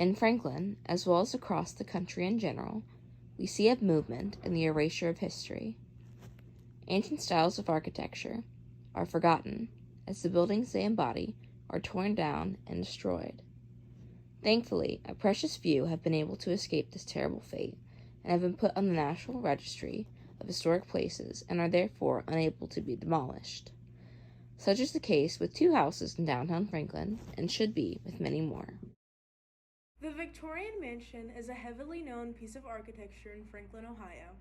In Franklin, as well as across the country in general, we see a movement in the erasure of history. Ancient styles of architecture are forgotten as the buildings they embody are torn down and destroyed. Thankfully, a precious few have been able to escape this terrible fate and have been put on the National Registry of Historic Places and are therefore unable to be demolished. Such is the case with 2 houses in downtown Franklin and should be with many more. The Victorian Mansion is a heavily known piece of architecture in Franklin, Ohio.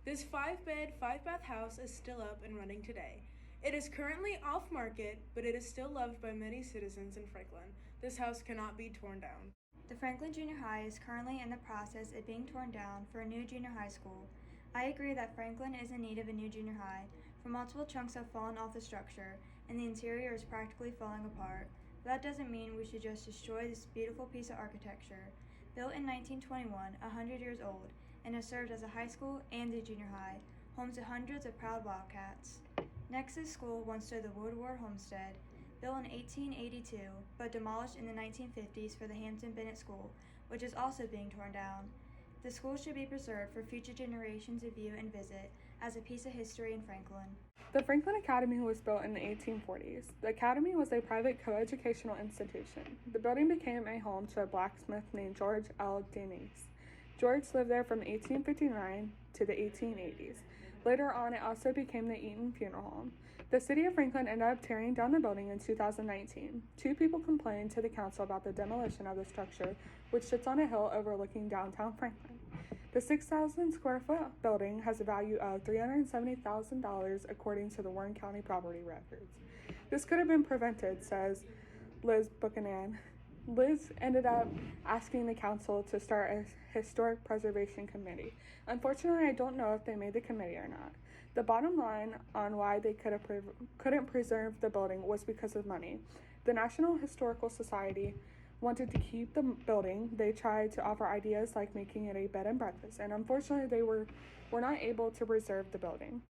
This 5-bed, 5-bath house is still up and running today. It is currently off market, but it is still loved by many citizens in Franklin. This house cannot be torn down. The Franklin Junior High is currently in the process of being torn down for a new junior high school. I agree that Franklin is in need of a new junior high, for multiple chunks have fallen off the structure, and the interior is practically falling apart. But that doesn't mean we should just destroy this beautiful piece of architecture. Built in 1921, 100 years old, and has served as a high school and a junior high, home to hundreds of proud Wildcats. Nexus School once stood the Woodward Homestead, built in 1882, but demolished in the 1950s for the Hampton Bennett School, which is also being torn down. The school should be preserved for future generations to view and visit as a piece of history in Franklin. The Franklin Academy was built in the 1840s. The Academy was a private coeducational institution. The building became a home to a blacksmith named George L. Denise. George lived there from 1859 to the 1880s. Later on, it also became the Eaton Funeral Home. The city of Franklin ended up tearing down the building in 2019. 2 people complained to the council about the demolition of the structure, which sits on a hill overlooking downtown Franklin. The 6,000 square foot building has a value of $370,000 according to the Warren County property records. This could have been prevented, says Liz Buchanan. Liz ended up asking the council to start a historic preservation committee. Unfortunately, I don't know if they made the committee or not. The bottom line on why they couldn't preserve the building was because of money. The National Historical Society wanted to keep the building. They tried to offer ideas like making it a bed and breakfast, and unfortunately they were not able to preserve the building.